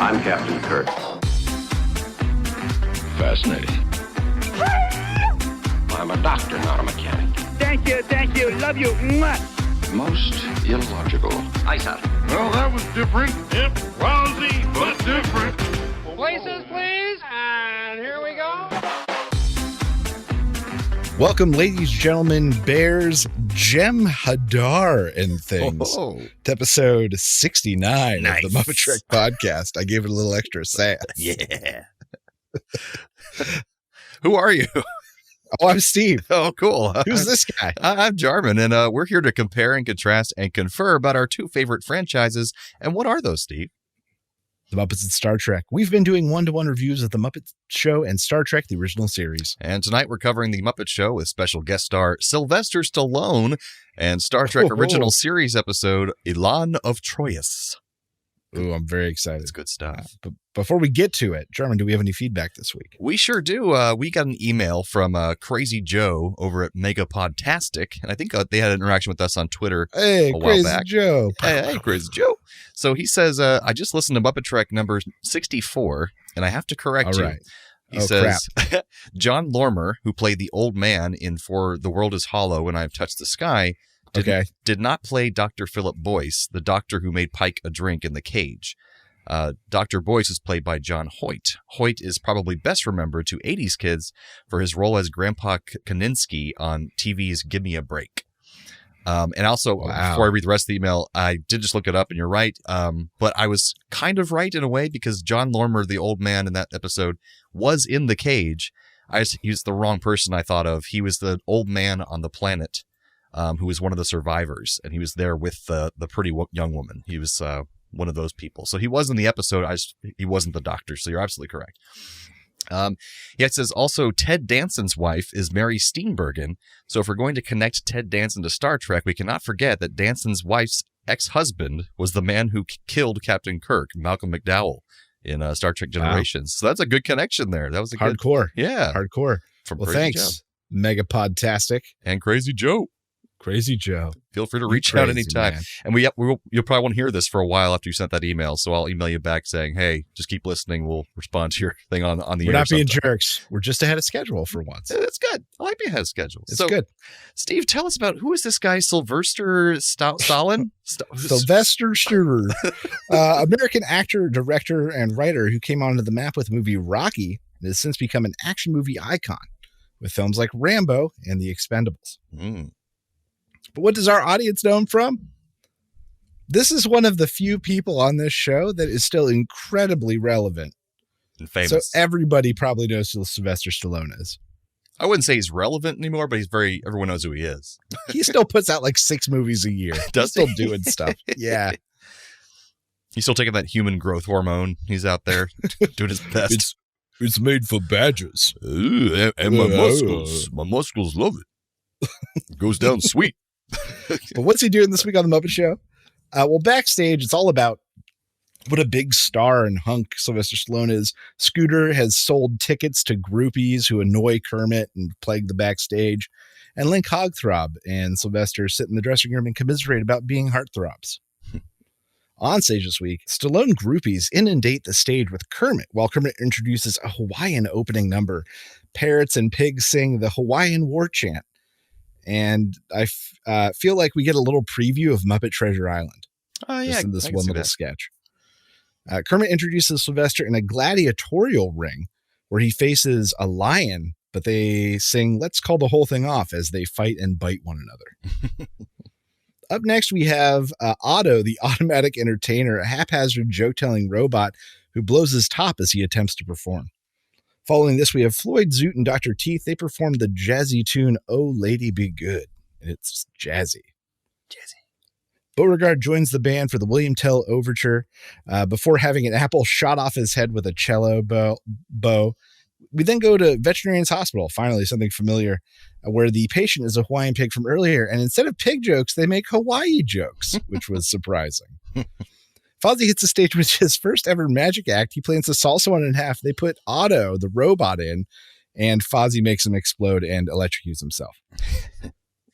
I'm Captain Kirk. Fascinating. I'm a doctor, not a mechanic. Thank you, love you. Mwah. Most illogical. Aye, sir. Well, that was different. Yep, lousy, but different. Places, please, and here we go. Welcome, ladies, gentlemen, bears, Jem Hadar, and things. To episode 69 of the Muppet Trek podcast. I gave it a little extra sass. Yeah. Who are you? Oh, I'm Steve. Oh, cool. Who's this guy? I'm Jarman, and we're here to compare and contrast and confer about our two favorite franchises. And what are those, Steve? The Muppets and Star Trek. We've been doing one-to-one reviews of the Muppet Show and Star Trek, the original series. And tonight we're covering the Muppet Show with special guest star Sylvester Stallone and Star Trek original series episode Elaan of Troyius. Ooh, I'm very excited. It's good stuff. But before we get to it, Jarman, do we have any feedback this week? We sure do. We got an email from Crazy Joe over at Megapodtastic, and I think they had an interaction with us on Twitter a while Crazy back. Joe. Hey, Crazy Joe. So he says, I just listened to Muppet Trek number 64, and I have to correct you. Right. He says, John Lormer, who played the old man in For the World is Hollow and I've Touched the Sky, did not play Dr. Philip Boyce, the doctor who made Pike a drink in the cage. Dr. Boyce was played by John Hoyt. Hoyt is probably best remembered to 80s kids for his role as Grandpa Kaninsky on TV's Give Me a Break. And also, before I read the rest of the email, I did just look it up, and you're right. But I was kind of right in a way, because John Lormer, the old man in that episode, was in the cage. He was the wrong person I thought of. He was the old man on the planet who was one of the survivors, and he was there with the pretty young woman. He was one of those people. So he was in the episode. He wasn't the doctor, so you're absolutely correct. It says also Ted Danson's wife is Mary Steenburgen. So if we're going to connect Ted Danson to Star Trek, we cannot forget that Danson's wife's ex-husband was the man who killed Captain Kirk, Malcolm McDowell, in Star Trek Generations. Wow. So that's a good connection there. That was a hardcore. Hardcore. Well, thanks, Megapodtastic and Crazy Joe. Crazy Joe. Feel free to reach out anytime. Man. And you'll probably won't hear this for a while after you sent that email. So I'll email you back saying, hey, just keep listening. We'll respond to your thing on the air. We're not being jerks. We're just ahead of schedule for once. That's good. I like being ahead of schedule. It's good. Steve, tell us about, who is this guy, Sylvester Stallone? Sylvester Stallone. American actor, director, and writer who came onto the map with the movie Rocky and has since become an action movie icon with films like Rambo and The Expendables. But what does our audience know him from? This is one of the few people on this show that is still incredibly relevant and famous. So everybody probably knows who Sylvester Stallone is. I wouldn't say he's relevant anymore, but everyone knows who he is. He still puts out like 6 movies a year. He's still doing stuff. Yeah. He's still taking that human growth hormone. He's out there doing his best. It's made for badgers. And my muscles love it. It goes down sweet. But what's he doing this week on the Muppet Show? Well, backstage, it's all about what a big star and hunk Sylvester Stallone is. Scooter has sold tickets to groupies who annoy Kermit and plague the backstage. And Link Hogthrob and Sylvester sit in the dressing room and commiserate about being heartthrobs. On stage this week, Stallone groupies inundate the stage with Kermit while Kermit introduces a Hawaiian opening number. Parrots and pigs sing the Hawaiian war chant. And I feel like we get a little preview of Muppet Treasure Island. Oh, yeah. In this one little sketch. Kermit introduces Sylvester in a gladiatorial ring where he faces a lion, but they sing Let's Call the Whole Thing Off as they fight and bite one another. Up next, we have Otto, the automatic entertainer, a haphazard joke-telling robot who blows his top as he attempts to perform. Following this, we have Floyd Zoot and Dr. Teeth. They perform the jazzy tune, Oh Lady Be Good. And it's jazzy. Beauregard joins the band for the William Tell Overture before having an apple shot off his head with a cello bow. We then go to Veterinarian's Hospital, finally something familiar, where the patient is a Hawaiian pig from earlier. And instead of pig jokes, they make Hawaii jokes, which was surprising. Fozzie hits the stage with his first ever magic act. He plans to saw someone in half. They put Otto, the robot, in, and Fozzie makes him explode and electrocutes himself.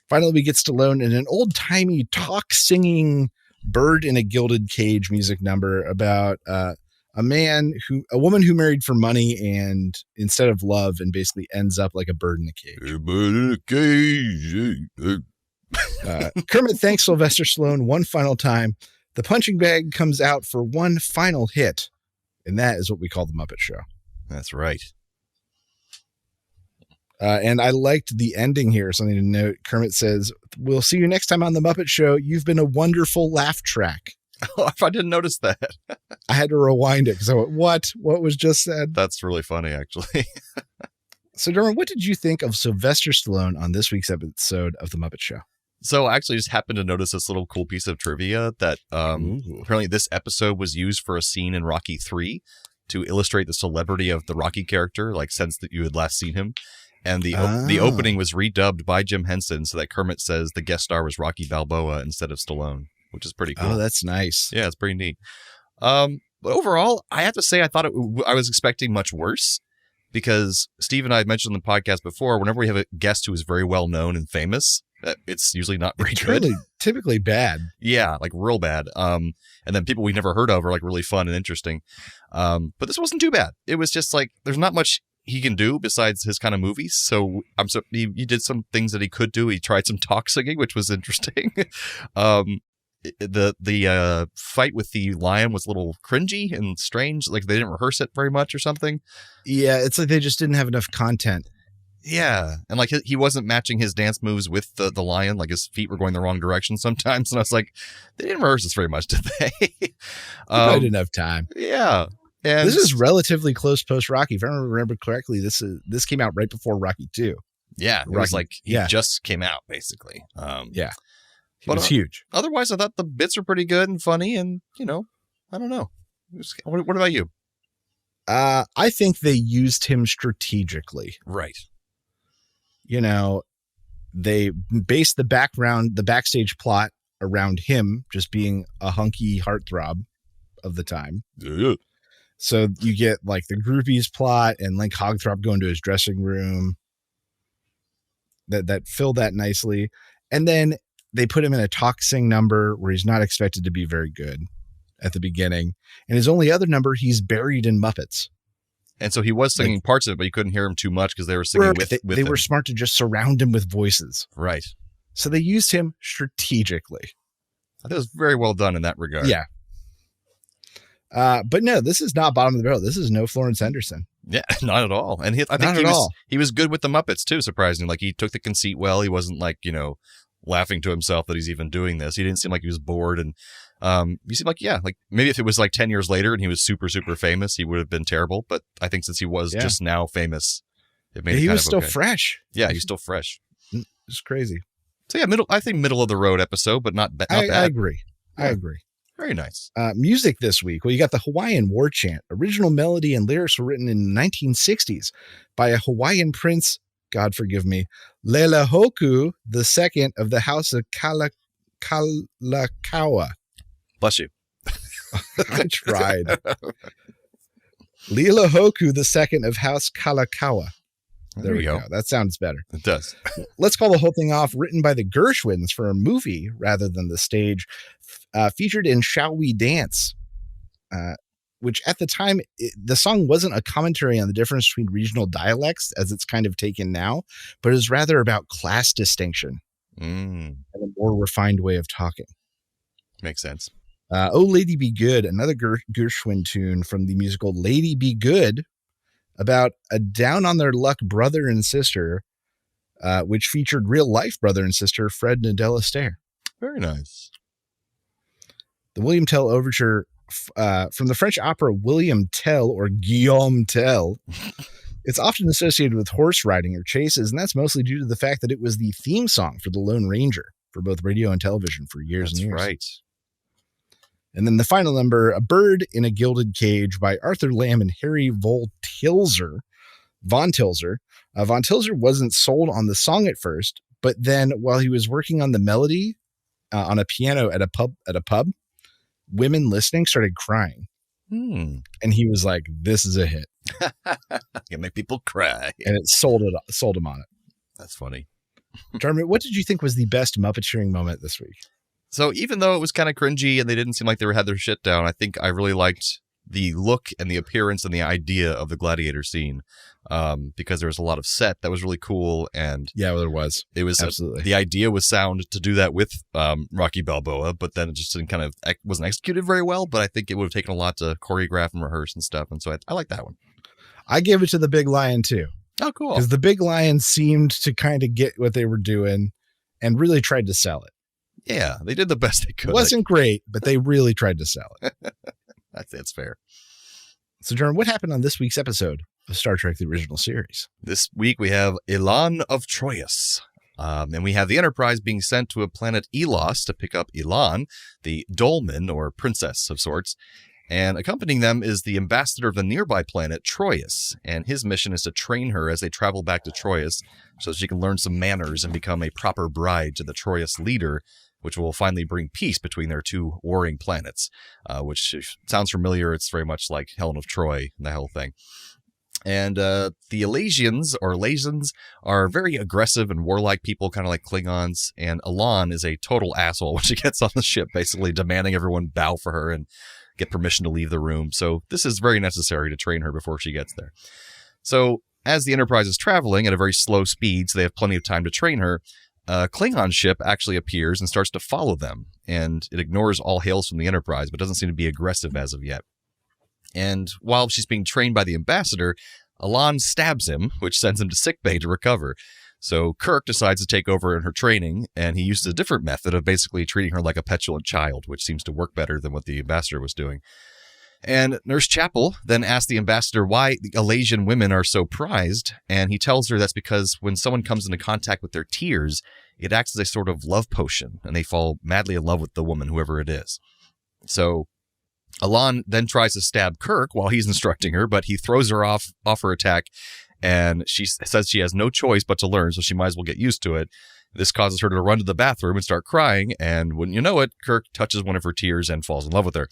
Finally, we get Stallone in an old-timey talk-singing bird in a gilded cage music number about a a woman who married for money and instead of love and basically ends up like a bird in a cage. Kermit thanks Sylvester Stallone one final time. The punching bag comes out for one final hit, and that is what we call the Muppet Show. That's right. And I liked the ending here. Something to note. Kermit says, "We'll see you next time on the Muppet Show. You've been a wonderful laugh track." Oh, if I didn't notice that. I had to rewind it because I went, what was just said? That's really funny, actually. So, Dermot, what did you think of Sylvester Stallone on this week's episode of the Muppet Show? So I actually just happened to notice this little cool piece of trivia that apparently this episode was used for a scene in Rocky 3 to illustrate the celebrity of the Rocky character, like since that you had last seen him. And the opening was redubbed by Jim Henson so that Kermit says the guest star was Rocky Balboa instead of Stallone, which is pretty cool. Oh, that's nice. Yeah, it's pretty neat. But overall, I have to say I thought I was expecting much worse because Steve and I had mentioned on the podcast before, whenever we have a guest who is very well known and famous, it's usually not very good. Really, typically bad. Yeah, like real bad. And then people we never heard of are like really fun and interesting. But this wasn't too bad. It was just like there's not much he can do besides his kind of movies. So he did some things that he could do. He tried some talk singing, which was interesting. The fight with the lion was a little cringy and strange. Like they didn't rehearse it very much or something. Yeah, it's like they just didn't have enough content. Yeah, and like he wasn't matching his dance moves with the lion. Like his feet were going the wrong direction sometimes. And I was like, they didn't rehearse this very much, did they? I didn't have time. Yeah. And this is relatively close post Rocky. If I remember correctly, this came out right before Rocky 2. Yeah, it was like he just came out basically. Yeah, but it was huge. Otherwise, I thought the bits were pretty good and funny, and I don't know. What about you? I think they used him strategically. Right. They based the backstage plot around him just being a hunky heartthrob of the time. Yeah. So you get like the groupies plot and Link Hogthrob going to his dressing room that fill that nicely. And then they put him in a talk sing number where he's not expected to be very good at the beginning. And his only other number, he's buried in Muppets. And so he was singing parts of it, but you couldn't hear him too much because they were singing with They were smart to just surround him with voices. Right. So they used him strategically. I think it was very well done in that regard. Yeah. But no, this is not bottom of the barrel. This is no Florence Henderson. Yeah, not at all. And I think he was good with the Muppets too, surprisingly. Like he took the conceit well. He wasn't like, laughing to himself that he's even doing this. He didn't seem like he was bored. And he seemed like, like maybe if it was like 10 years later and he was super, super famous, he would have been terrible. But I think since he was just now famous, it made it he kind was of still okay. fresh. Yeah, he's still fresh. It's crazy. So yeah, I think middle of the road episode, but not bad. I agree. Yeah. I agree. Very nice. Music this week. Well, you got the Hawaiian War Chant. Original melody and lyrics were written in the 1960s by a Hawaiian prince, God forgive me, Lelehoku II of the House of Kalakaua. Bless you. I tried. Lelehoku II of House Kalakaua. There we go. That sounds better. It does. Let's call the whole thing off. Written by the Gershwins for a movie rather than the stage. Featured in Shall We Dance, which at the time, the song wasn't a commentary on the difference between regional dialects as it's kind of taken now, but is rather about class distinction and a more refined way of talking. Makes sense. Oh, Lady Be Good, another Gershwin tune from the musical Lady Be Good, about a down on their luck brother and sister, which featured real life brother and sister Fred and Adele Astaire. Very nice. The William Tell Overture from the French opera William Tell or Guillaume Tell. It's often associated with horse riding or chases, and that's mostly due to the fact that it was the theme song for The Lone Ranger for both radio and television for years and years. That's right. And then the final number, A Bird in a Gilded Cage by Arthur Lamb and Harry Von Tilzer. Von Tilzer wasn't sold on the song at first, but then while he was working on the melody on a piano at a pub, women listening started crying. And he was like, this is a hit. You make people cry. And it sold him on it. That's funny. Dermot, what did you think was the best Muppeteering moment this week? So even though it was kind of cringy and they didn't seem like they had their shit down, I think I really liked the look and the appearance and the idea of the gladiator scene, because there was a lot of set that was really cool. And yeah, there was. It was absolutely the idea was sound to do that with Rocky Balboa, but then it just wasn't executed very well. But I think it would have taken a lot to choreograph and rehearse and stuff. And so I like that one. I gave it to the Big Lion too. Oh, cool. Because the Big Lion seemed to kind of get what they were doing and really tried to sell it. Yeah, they did the best they could. It wasn't great, but they really tried to sell it. That's fair. So, Jordan, what happened on this week's episode of Star Trek: The Original Series? This week we have Elaan of Troyius. And we have the Enterprise being sent to a planet Elos to pick up Elaan, the dolmen or princess of sorts. And accompanying them is the ambassador of the nearby planet, Troyius. And his mission is to train her as they travel back to Troyius so she can learn some manners and become a proper bride to the Troyius leader, which will finally bring peace between their two warring planets, which sounds familiar. It's very much like Helen of Troy and the whole thing. And the Elasians, or Lasans, are very aggressive and warlike people, kind of like Klingons. And Elaan is a total asshole when she gets on the ship, basically demanding everyone bow for her and get permission to leave the room. So this is very necessary to train her before she gets there. So as the Enterprise is traveling at a very slow speed, so they have plenty of time to train her, a Klingon ship actually appears and starts to follow them. And it ignores all hails from the Enterprise, but doesn't seem to be aggressive as of yet. And while she's being trained by the ambassador, Elaan stabs him, which sends him to sickbay to recover. So Kirk decides to take over in her training, and he uses a different method of basically treating her like a petulant child, which seems to work better than what the ambassador was doing. And Nurse Chapel then asks the ambassador why the Elasian women are so prized, and he tells her that's because when someone comes into contact with their tears, it acts as a sort of love potion, and they fall madly in love with the woman, whoever it is. So Elaan then tries to stab Kirk while he's instructing her, but he throws her off her attack, and she says she has no choice but to learn, so she might as well get used to it. This causes her to run to the bathroom and start crying, and wouldn't you know it, Kirk touches one of her tears and falls in love with her.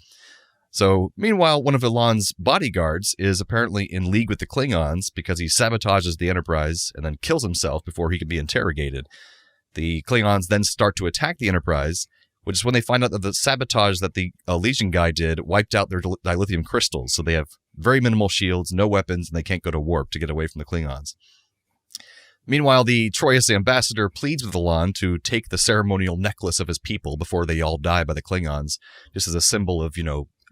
So, meanwhile, one of Elaan's bodyguards is apparently in league with the Klingons because he sabotages the Enterprise and then kills himself before he can be interrogated. The Klingons then start to attack the Enterprise, which is when they find out that the sabotage that the Elysian guy did wiped out their dilithium crystals, so they have very minimal shields, no weapons, and they can't go to warp to get away from the Klingons. Meanwhile, the Troyius ambassador pleads with Elaan to take the ceremonial necklace of his people before they all die by the Klingons, just as a symbol of,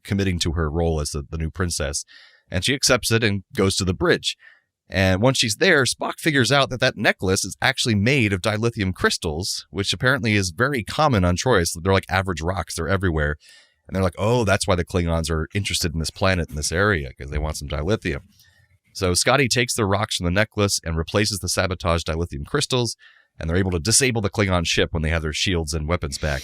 committing to her role as the new princess. And she accepts it and goes to the bridge. And once she's there, Spock figures out that necklace is actually made of dilithium crystals, which apparently is very common on Troyius. They're like average rocks. They're everywhere. And they're like, oh, that's why the Klingons are interested in this planet, in this area, because they want some dilithium. So Scotty takes the rocks from the necklace and replaces the sabotaged dilithium crystals, and they're able to disable the Klingon ship when they have their shields and weapons back.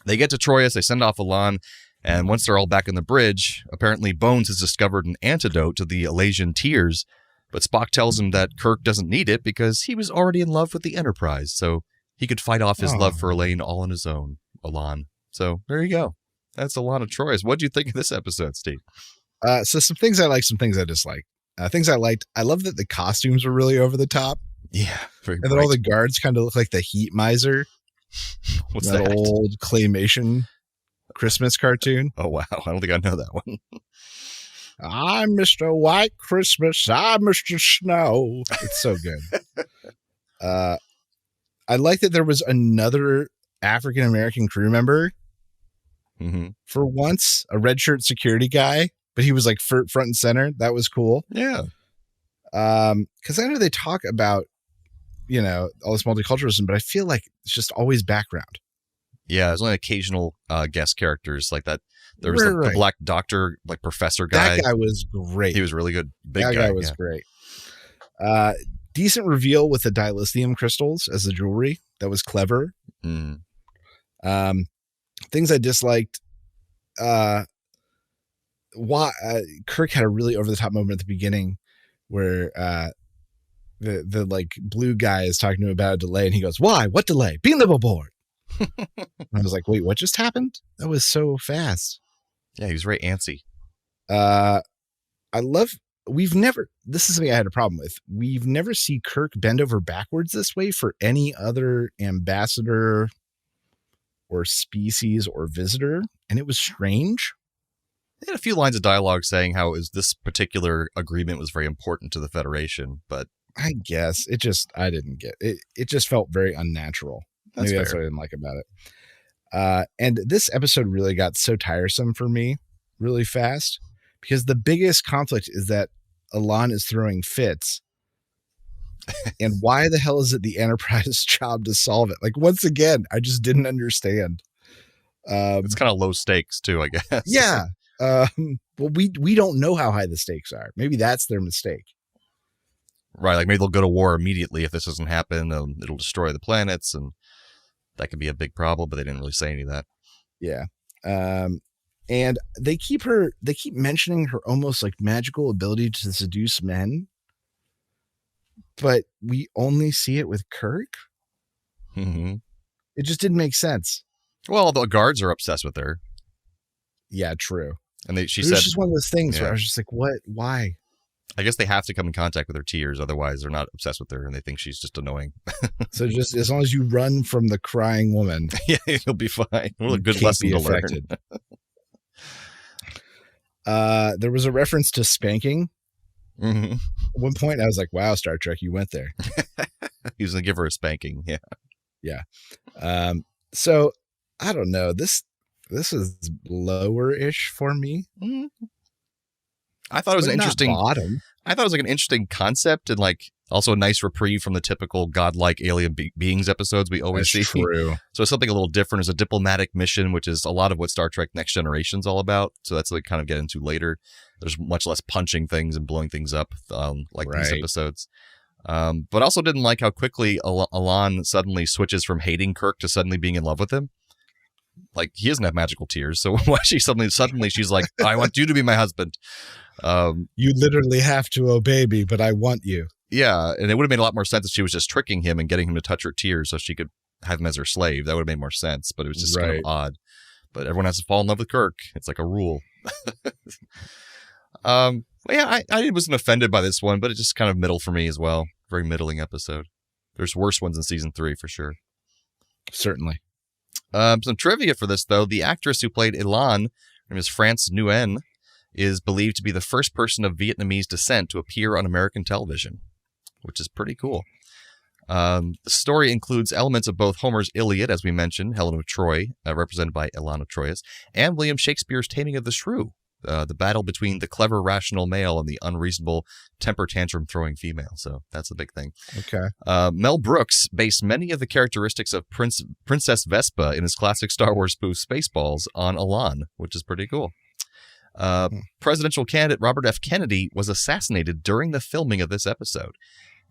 They get to Troyius, they send off Elaan, and once they're all back on the bridge, apparently Bones has discovered an antidote to the Elasian tears, but Spock tells him that Kirk doesn't need it because he was already in love with the Enterprise, so he could fight off his love for Elaine all on his own, Elaan. So there you go. That's Elaan of Troyius. What do you think of this episode, Steve? So some things I like, some things I dislike. Things I liked, I love that the costumes were really over the top. Yeah, very and then all the guards kind of look like the Heat Miser. What's that? Old claymation Christmas cartoon. Oh, wow. I don't think I know that one. I'm Mr. White Christmas. I'm Mr. Snow. It's so good. I like that there was another African-American crew member. Mm-hmm. For once, a red shirt security guy, but he was like front and center. That was cool. Yeah. Because I know they talk about, all this multiculturalism, but I feel like it's just always background. Yeah, there's only occasional guest characters like that. There was the black doctor, like professor guy. That guy was great. He was really good. Big that guy was great. Decent reveal with the dilithium crystals as the jewelry. That was clever. Mm. Things I disliked. Kirk had a really over the top moment at the beginning where the like blue guy is talking to him about a delay, and he goes, "Why? What delay? Beam them aboard." And I was like, "Wait, what just happened?" That was so fast. Yeah, he was very antsy. This is something I had a problem with. We've never seen Kirk bend over backwards this way for any other ambassador or species or visitor, and it was strange. They had a few lines of dialogue saying how this particular agreement was very important to the Federation, but I guess I didn't get it. It just felt very unnatural. That's Maybe that's fair. what I didn't like about it. And this episode really got so tiresome for me really fast because the biggest conflict is that Elaan is throwing fits. And why the hell is it the Enterprise's job to solve it? Like, once again, I just didn't understand. It's kind of low stakes too, I guess. Yeah. Well, we don't know how high the stakes are. Maybe that's their mistake. Right, like maybe they'll go to war immediately if this doesn't happen. It'll destroy the planets, and that could be a big problem, but they didn't really say any of that. Yeah. And they keep mentioning her almost like magical ability to seduce men, but we only see it with Kirk. Mm-hmm. It just didn't make sense. Well, the guards are obsessed with her. Yeah, true. And she It was said, just one of those things yeah. where I was just like, what? Why? I guess they have to come in contact with her tears, otherwise they're not obsessed with her and they think she's just annoying. So just as long as you run from the crying woman, yeah, you'll be fine. Well, a you good can't lesson be to affected. learn. There was a reference to spanking. Mm-hmm. At one point, I was like, wow, Star Trek, you went there. He was going to give her a spanking. Yeah. Yeah. So I don't know. This is lower-ish for me. Mm-hmm. I thought it was But an not interesting bottom. I thought it was like an interesting concept and like also a nice reprieve from the typical godlike alien beings episodes we always That's see. true. So it's something a little different. It's a diplomatic mission, which is a lot of what Star Trek Next Generation is all about. So that's what we kind of get into later. There's much less punching things and blowing things up like these Right. episodes. But also didn't like how quickly Elaan suddenly switches from hating Kirk to suddenly being in love with him. Like, he doesn't have magical tears. So why she suddenly she's like, I want you to be my husband. You literally have to obey me, but I want you. Yeah, and it would have made a lot more sense if she was just tricking him and getting him to touch her tears so she could have him as her slave. That would have made more sense, but it was just kind of odd. But everyone has to fall in love with Kirk. It's like a rule. Well, yeah, I wasn't offended by this one, but it's just kind of middle for me as well. Very middling episode. There's worse ones in season 3 for sure. Certainly. Some trivia for this, though. The actress who played Elaan, her name is France Nguyen, is believed to be the first person of Vietnamese descent to appear on American television, which is pretty cool. The story includes elements of both Homer's Iliad, as we mentioned, Helen of Troy, represented by Elaan of Troyius, and William Shakespeare's Taming of the Shrew, the battle between the clever, rational male and the unreasonable, temper tantrum-throwing female. So that's a big thing. Okay. Mel Brooks based many of the characteristics of Princess Vespa in his classic Star Wars spoof Spaceballs on Elaan, which is pretty cool. Presidential candidate Robert F. Kennedy was assassinated during the filming of this episode.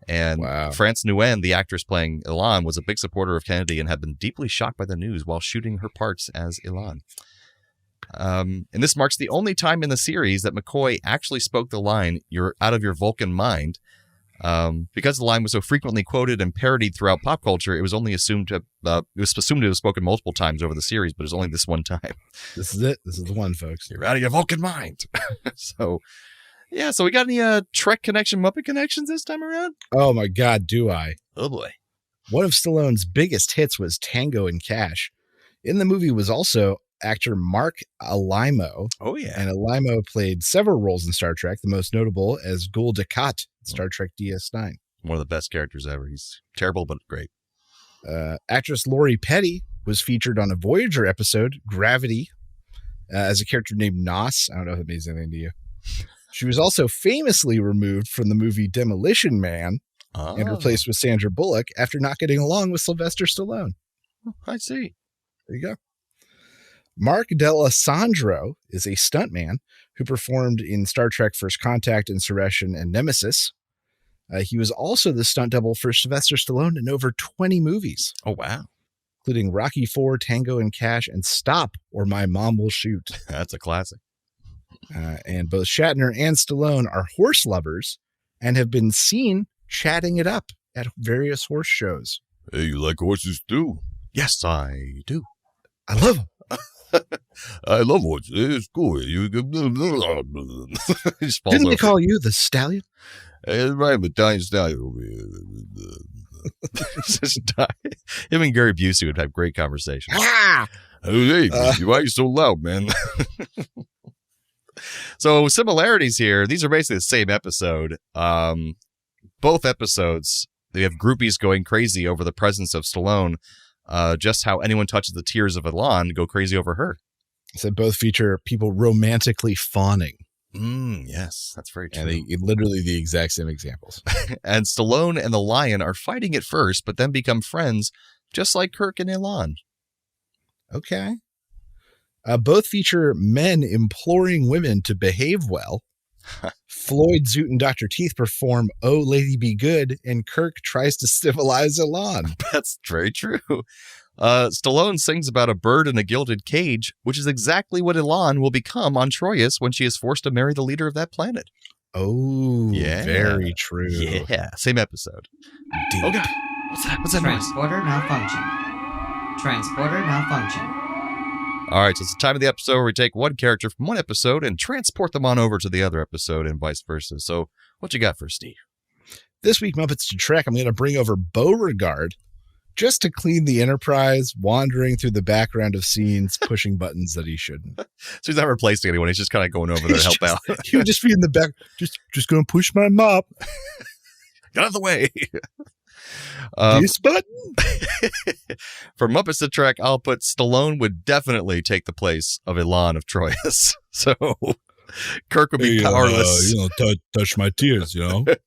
And Wow. France Nguyen, the actress playing Elaan, was a big supporter of Kennedy and had been deeply shocked by the news while shooting her parts as Elaan. And this marks the only time in the series that McCoy actually spoke the line, "You're out of your Vulcan mind." Because the line was so frequently quoted and parodied throughout pop culture, it was only assumed to have spoken multiple times over the series, but it was only this one time. This is it. This is the one, folks. You're out of your Vulcan mind. So, yeah. So we got any Trek connection, Muppet connections this time around? Oh my God, do I? Oh boy. One of Stallone's biggest hits was Tango and Cash. In the movie was also actor Mark Alimo. Oh yeah. And Alimo played several roles in Star Trek, the most notable as Gul Dukat in Star Trek DS9. One of the best characters ever. He's terrible, but great. Actress Lori Petty was featured on a Voyager episode, Gravity, as a character named Nos. I don't know if it means anything to you. She was also famously removed from the movie Demolition Man and replaced with Sandra Bullock after not getting along with Sylvester Stallone. I see. There you go. Mark D'Alessandro is a stuntman who performed in Star Trek First Contact, Insurrection, and Nemesis. He was also the stunt double for Sylvester Stallone in over 20 movies. Oh, wow. Including Rocky IV, Tango and Cash, and Stop or My Mom Will Shoot. That's a classic. And both Shatner and Stallone are horse lovers and have been seen chatting it up at various horse shows. Hey, you like horses too? Yes, I do. I love them. I love horses. It's cool. You Didn't they call you the stallion? Right, Italian stallion. Him and Gary Busey would have great conversations. Ah! Hey, why are you so loud, man? So similarities here. These are basically the same episode. Both episodes, they have groupies going crazy over the presence of Stallone. Just how anyone touches the tears of Elaan go crazy over her. So both feature people romantically fawning. Yes, that's very true. And they literally the exact same examples. And Stallone and the lion are fighting at first, but then become friends, just like Kirk and Elaan. Okay. Both feature men imploring women to behave well. Floyd, Zoot, and Dr. Teeth perform "Oh, Lady Be Good," and Kirk tries to civilize Elaan. That's very true. Stallone sings about a bird in a gilded cage, which is exactly what Elaan will become on Troyius when she is forced to marry the leader of that planet. Oh, yeah. Very true. Yeah, same episode. Deep. Oh, God. What's that noise? Transporter malfunction. Transporter malfunction. All right, so it's the time of the episode where we take one character from one episode and transport them on over to the other episode and vice versa. So what you got for Steve? This week, Muppets to Trek, I'm going to bring over Beauregard just to clean the Enterprise, wandering through the background of scenes, pushing buttons that he shouldn't. So he's not replacing anyone. He's just kind of going over there to help out. He would just be in the back, just going to push my mop. Get out of the way. This button. For Muppets to Trek, I'll put Stallone would definitely take the place of Elaan of Troyius. So Kirk would be powerless. Touch my tears,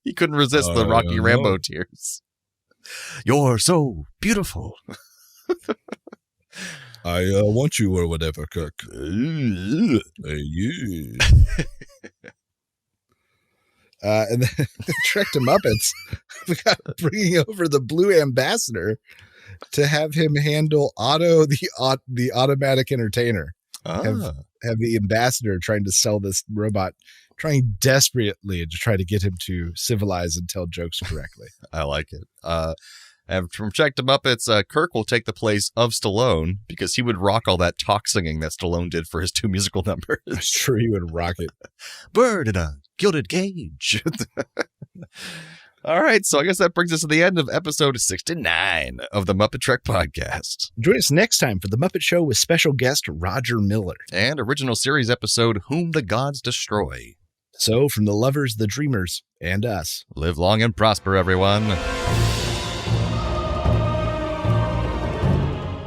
He couldn't resist the Rocky Rambo tears. You're so beautiful. I want you or whatever, Kirk. And then Trek to Muppets, we got bringing over the Blue Ambassador to have him handle Otto, the automatic entertainer. Have the ambassador trying to sell this robot, trying desperately to try to get him to civilize and tell jokes correctly. I like it. And from Trek to Muppets, Kirk will take the place of Stallone because he would rock all that talk singing that Stallone did for his 2 musical numbers. I'm sure he would rock it. Bird in a gilded cage. All right, so I guess that brings us to the end of episode 69 of the Muppet Trek podcast. Join us next time for the Muppet Show with special guest Roger Miller. And original series episode, Whom the Gods Destroy. So, from the lovers, the dreamers, and us. Live long and prosper, everyone.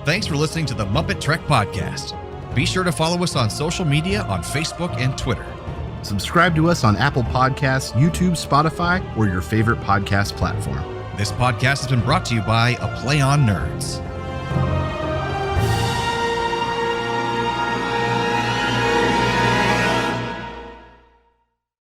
Thanks for listening to the Muppet Trek podcast. Be sure to follow us on social media on Facebook and Twitter. Subscribe to us on Apple Podcasts, YouTube, Spotify, or your favorite podcast platform. This podcast has been brought to you by A Play on Nerds.